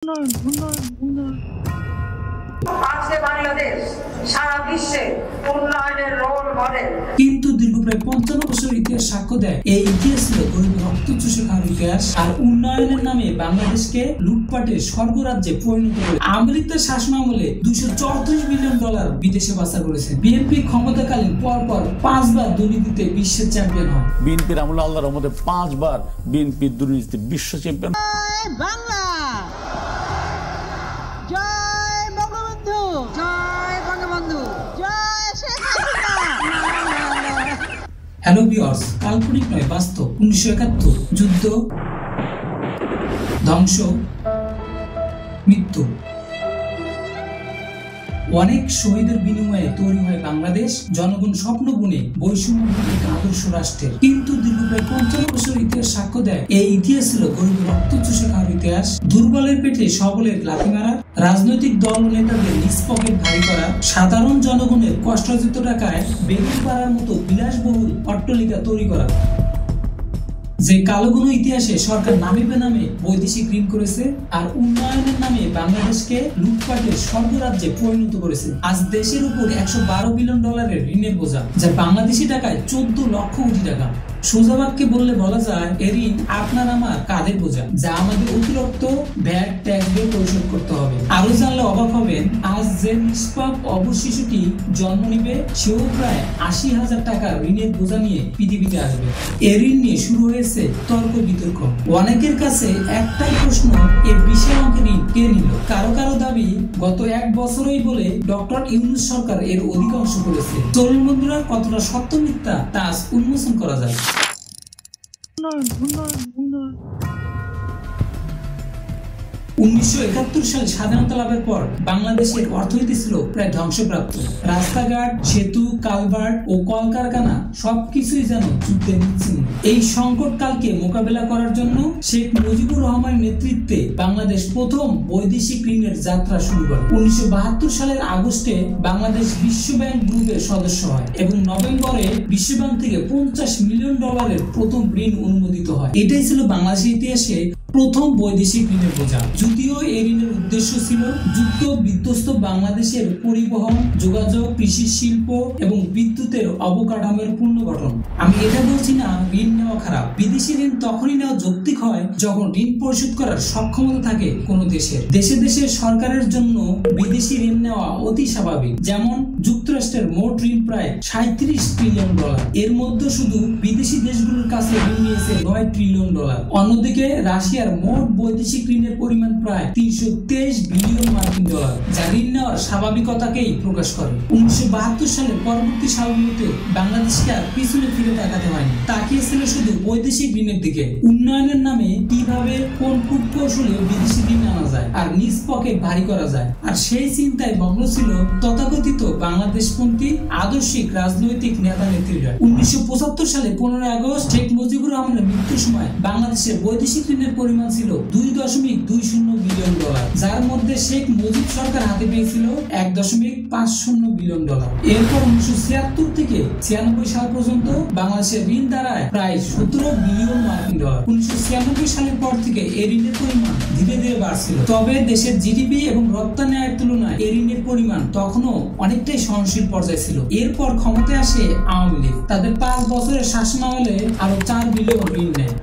কিন্তু দীর্ঘ প্রায় 55 বছর ইতিহাস সাক্ষ্য দেয় এই ইতিহাস ছিল গরিব রক্ত চুষে খাওয়ার ইতিহাস। আর উন্নয়নের নামে বাংলাদেশকে লুটপাটের স্বর্গরাজ্যে পরিণত করে আওয়ামী লীগের শাসন আমলে $234 বিলিয়ন বিদেশে পাচার করেছে। বিএনপি ক্ষমতাকালীন পরপর 5 বার দুর্নীতিতে বিশ্বের চ্যাম্পিয়ন হয়। বিএনপির আমলে আল্লাহর রহমতে 5 বার বিএনপি দুর্নীতিতে বিশ্ব চ্যাম্পিয়ন। বাংলা জয় বঙ্গবন্ধু, জয় বঙ্গবন্ধু, জয় শেখ হাসিনা। হ্যালো ভিউয়ার্স, কাল্পনিক নয় বাস্তব। 1971 যুদ্ধ, ধ্বংস, মৃত্যু, অনেক শহীদের বিনিময়ে তৈরি হয় বাংলাদেশ। জনগণ স্বপ্ন বুনে বৈষম্যভিত্তিক আদর্শ রাষ্ট্রের। কিন্তু দীর্ঘ প্রায় 55 বছর ইতিহাস সাক্ষ্য দেয় এই ইতিহাস ছিল গরিব রক্ত চুষে খাওয়ার ইতিহাস। দুর্বলের পেটে সবলের লাথি মারা, রাজনৈতিক দল ও নেতাদের নিজ পকেট ভারী করা, সাধারণ জনগণের কষ্টার্জিত টাকায় বেগুন পাড়ার মতো বিলাসবহুল অট্টালিকা তৈরি করা। যে কালোঘন ইতিহাসে সরকার নামে বেনামে বৈদেশিক ঋণ করেছে আর উন্নয়নের নামে বাংলাদেশকে লুটপাটের স্বর্গরাজ্যে পরিণত করেছে। আজ দেশের উপর $112 বিলিয়ন ঋণের বোঝা, যা বাংলাদেশি টাকায় 14 লক্ষ কোটি টাকা। সোজা বাক্যে বললে বলা যায় এ ঋণ আপনার আমার কাঁধের বোঝা, যা আমাদের অতিরিক্ত ভ্যাট ট্যাক্স দিয়ে পরিশোধ করতে হবে। আরো জানলে অবাক হবেন, আজ যে নিষ্পাপ অবশ শিশুটি জন্ম নিবে সেও প্রায় 80,000 টাকার ঋণের বোঝা নিয়ে পৃথিবীতে আসবে। এ ঋণ নিয়ে শুরু হয়েছে তর্ক বিতর্ক। অনেকের কাছে একটাই প্রশ্ন, এ বিশাল অঙ্কের ঋণ কে নিল? কারো কারো দাবি গত 1 বছরই বলে ডক্টর ইউনূস সরকার এর অধিকাংশ করেছে। চলুন বন্ধুরা, কতটা সত্য মিথ্যা তা আজ উন্মোচন করা যায়। 1971 সালে স্বাধীনতা লাভের পর বাংলাদেশের অর্থনীতি ছিল প্রায় ধ্বংসপ্রাপ্ত। রাস্তাঘাট, সেতু, কালভার্ট ও কলকারখানা সবকিছুই যেন যুদ্ধের চিহ্ন। এই সংকট কালকে মোকাবেলা করার জন্য শেখ মুজিবুর রহমানের নেতৃত্বে বাংলাদেশ প্রথম বৈদেশিক ঋণের যাত্রা শুরু করে। 1972 সালের আগস্টে বাংলাদেশ বিশ্ব ব্যাংক গ্রুপের সদস্য হয় এবং নভেম্বরে বিশ্ব ব্যাংক থেকে $50 মিলিয়ন প্রথম ঋণ অনুমোদিত হয়। এটাই ছিল বাংলাদেশের ইতিহাসে প্রথম বৈদেশিক ঋণের বোঝা। যদিও এই ঋণের উদ্দেশ্য ছিল যুদ্ধ বিধ্বস্ত বাংলাদেশের পরিবহন, যোগাযোগ, কৃষি, শিল্প এবং বিদ্যুতের অবকাঠামোর পুনর্গঠন। আমি এটা বলছি না ঋণ নেওয়া খারাপ। বিদেশি ঋণ তখনই নেওয়া যৌক্তিক হয় যখন ঋণ পরিশোধ করার সক্ষমতা থাকে কোনো দেশের। দেশে দেশে সরকারের জন্য বিদেশি ঋণ নেওয়া অতি স্বাভাবিক। যেমন যুক্তরাষ্ট্রের মোট ঋণ প্রায় $37 ট্রিলিয়ন। এর মধ্যে শুধু বিদেশি দেশগুলোর কাছে ঋণ নিয়েছে $9 ট্রিলিয়ন। অন্যদিকে রাশিয়ার মোট বৈদেশিক ঋণের পরিমাণ প্রায় $323 বিলিয়ন, যা ঋণ নেওয়ার স্বাভাবিকতাকেই প্রকাশ করে। 1972 সালের পরবর্তী সালগুলোতে বাংলাদেশকে আর পিছনে ফিরে তাকাতে হয়নি, তাকিয়েছিল শুধু বৈদেশিক ঋণের দিকে। উন্নয়নের নামে কিভাবে কোন কূটকৌশলে বিদেশি ঋণ আনা যায় আর নিজ পকেট ভারী করা যায়, আর সেই চিন্তায় মগ্ন ছিল তথাকথিত বাংলাদেশপন্থী আদর্শিক রাজনৈতিক নেতা নেত্রীরা। 1975 সালে 15 আগস্ট শেখ মুজিবুর রহমানের মৃত্যুর সময় বাংলাদেশের বৈদেশিক ঋণের পরিমাণ ছিল $2.20 বিলিয়ন, যার মধ্যে শেখ মুজিব সরকার হাতে পেয়েছিল $1.50 বিলিয়ন। এরপর 1976 থেকে 96 সাল পর্যন্ত বাংলাদেশের ঋণ দাঁড়ায় প্রায় $17 বিলিয়ন। 1996 সালের পর থেকে এই ঋণের পরিমাণ ধীরে ধীরে বাড়ছিল। তবে দেশের জিডিপি এবং রপ্তানি আয়ের তুলনায় এই ঋণের পরিমাণ তখনও অনেকটাই সহনশীল পর্যায়ে ছিল। এরপর ক্ষমতায় আসে আওয়ামী লীগ। তাদের 5 বছরের শাসনামলে আরো $4 বিলিয়ন ঋণ নেয়।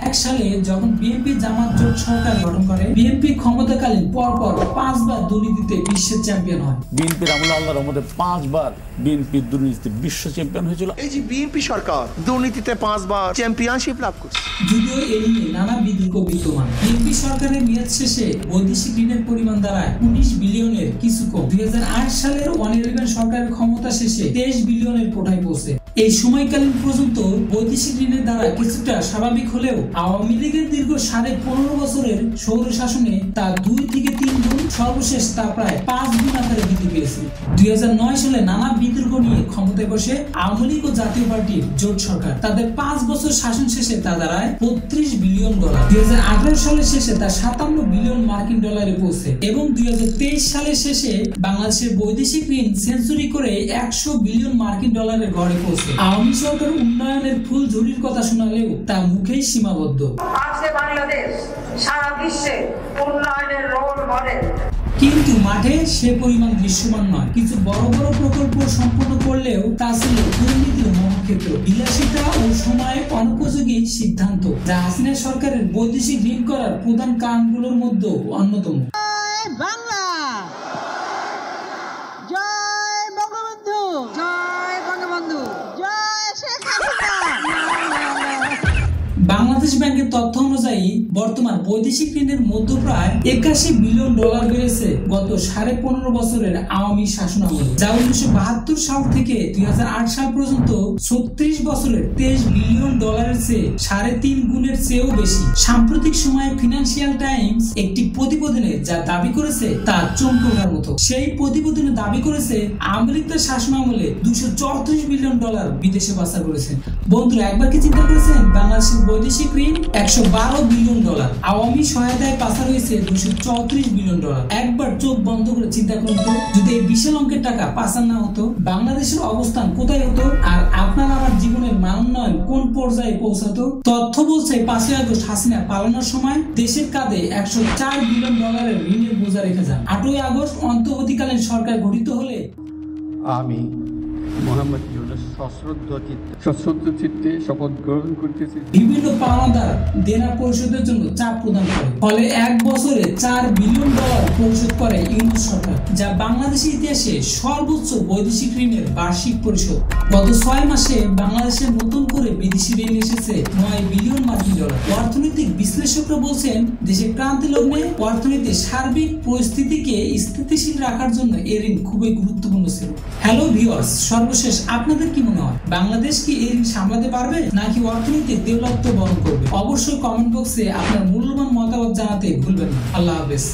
2001 সালে যখন বিএনপি জামাত জোট সরকার গঠন করে, বিএনপি ক্ষমতাকালীন পরপর 5 বার দুর্নীতিতে বিশ্বের চ্যাম্পিয়ন হয়। বিএনপির আমলে আল্লাহর রহমতে 5 বার বিএনপি দুর্নীতিতে বিশ্ব চ্যাম্পিয়ন হয়েছিল। এই যে বিএনপি সরকার দুর্নীতিতে 5 বার চ্যাম্পিয়নশিপ লাভ করছে। যদিও এই নিয়ে নানা বিতর্ক বিদ্যমান। বিএনপি সরকারের মেয়াদ শেষে বৈদেশিক ঋণের পরিমাণ দাঁড়ায় $19 বিলিয়নের কিছু কম। 2008 সালের 111 সরকারের ক্ষমতা শেষে $23 বিলিয়নের কোঠায় পৌঁছে। এই সময়কালীন পর্যন্ত বৈদেশিক ঋণের দ্বারা কিছুটা স্বাভাবিক হলেও আওয়ামী লীগের দীর্ঘ 15.5 বছরের সৌর শাসনে তা 2 থেকে 3 গুণ, সর্বশেষ তা প্রায় 5 গুণ আকারে বৃদ্ধি পেয়েছে। 2009 সালে নানা বিতর্ক নিয়ে ক্ষমতায় বসে আওয়ামী লীগ ও জাতীয় পার্টির জোট সরকার। তাদের 5 বছর শাসন শেষে তা দাঁড়ায় $32 বিলিয়ন। 2018 সালের শেষে তা $57 বিলিয়ন পৌঁছে এবং 2023 সালের শেষে বাংলাদেশের বৈদেশিক ঋণ সেঞ্চুরি করে $100 বিলিয়ন ঘরে পৌঁছে। আওয়ামী সরকার উন্নয়নের ফুল ঝুড়ির কথা শোনালেও তা মুখেই সীমাবদ্ধ। আজকে বাংলাদেশ সারা বিশ্বে উন্নয়নের কিন্তু মাঠে সে পরিমাণ দৃশ্যমান নয়। কিছু বড় বড় প্রকল্প সম্পন্ন করলেও তা ছিল দুর্নীতির মহাক্ষেত্র, বিলাসিতা ও সময় অনুপযোগী সিদ্ধান্ত, যা হাসিনা সরকারের বৈদেশিক ঋণ করার প্রধান কারণগুলোর মধ্যে অন্যতম। জয় বাংলা, জয় বঙ্গবন্ধু, জয় বঙ্গবন্ধু, জয় শেখ হাসিনা। বাংলাদেশ ব্যাংকের তথ্য অনুযায়ী বর্তমান বৈদেশিক ঋণের মধ্য প্রায় 81 বিলিয়ন ডলার বেড়েছে গত 15.5 বছরের আওয়ামী শাসনামলে, যা 1972 সাল থেকে 2008 সাল পর্যন্ত 36 বছরের 23 বিলিয়ন ডলারের চেয়ে 3.5 গুণের চেয়েও বেশি। সাম্প্রতিক সময়ে ফিনান্সিয়াল টাইমস একটি প্রতিবেদনে যা দাবি করেছে তা চমকে ওঠার মতো। সেই প্রতিবেদনে দাবি করেছে আমেরিকার শাসনামলে 234 বিলিয়ন ডলার বিদেশে পাচার করেছে। বন্ধুরা, একবার কি চিন্তা করেছেন বাংলাদেশের বৈদেশিক ঋণ 112 বিলিয়ন ডলার, আওয়ামী সহায়তায় পাচার হয়েছে 234 বিলিয়ন ডলার। একবার চোখ বন্ধ করে চিন্তা করুন তো, যদি এই বিশাল অঙ্কের টাকা পাচার না হতো, বাংলাদেশের অবস্থান কোথায় হতো আর আপনার আমার জীবনের মান উন্নয়ন কোন পর্যায়ে পৌঁছাতো? তথ্য বলছে 5 আগস্ট হাসিনা পালানোর সময় দেশের কাঁধে 104 বিলিয়ন ডলারের ঋণের বোঝা রেখে যান। 8 আগস্ট অন্তর্বর্তীকালীন সরকার গঠিত হলে আমি মোহাম্মদ ইউনূস সশ্রদ্ধ চিত্তে শপথ গ্রহণ করতেছি। বিভিন্ন পাওনাদার দেনা পরিশোধের জন্য চাপ প্রদান করে, ফলে এক বছরে 4 বিলিয়ন ডলার পরিশোধ করে ইউনূস সরকার, যা বাংলাদেশের ইতিহাসে সর্বোচ্চ বৈদেশিক ঋণের বার্ষিক পরিশোধ। গত 6 মাসে বাংলাদেশে নতুন করে বিদেশি ঋণ এসেছে 9 বিলিয়ন মার্কিন ডলার। অর্থনৈতিক বিশ্লেষকরা বলছেন, দেশের ক্রান্তি লগ্নে অর্থনীতির সার্বিক পরিস্থিতিকে স্থিতিশীল রাখার জন্য এই ঋণ খুবই গুরুত্বপূর্ণ ছিল। হ্যালো ভিউয়ার্স, সর্বশেষ আপনাদের কি মনে হয়, বাংলাদেশ কি এই ঋণ সামলাতে পারবে নাকি অর্থনৈতিক দেউলত্ব বরণ করবে? অবশ্যই কমেন্ট বক্সে আপনার মূল্যবান মতামত জানাতে ভুলবেন না। আল্লাহ হাফেজ।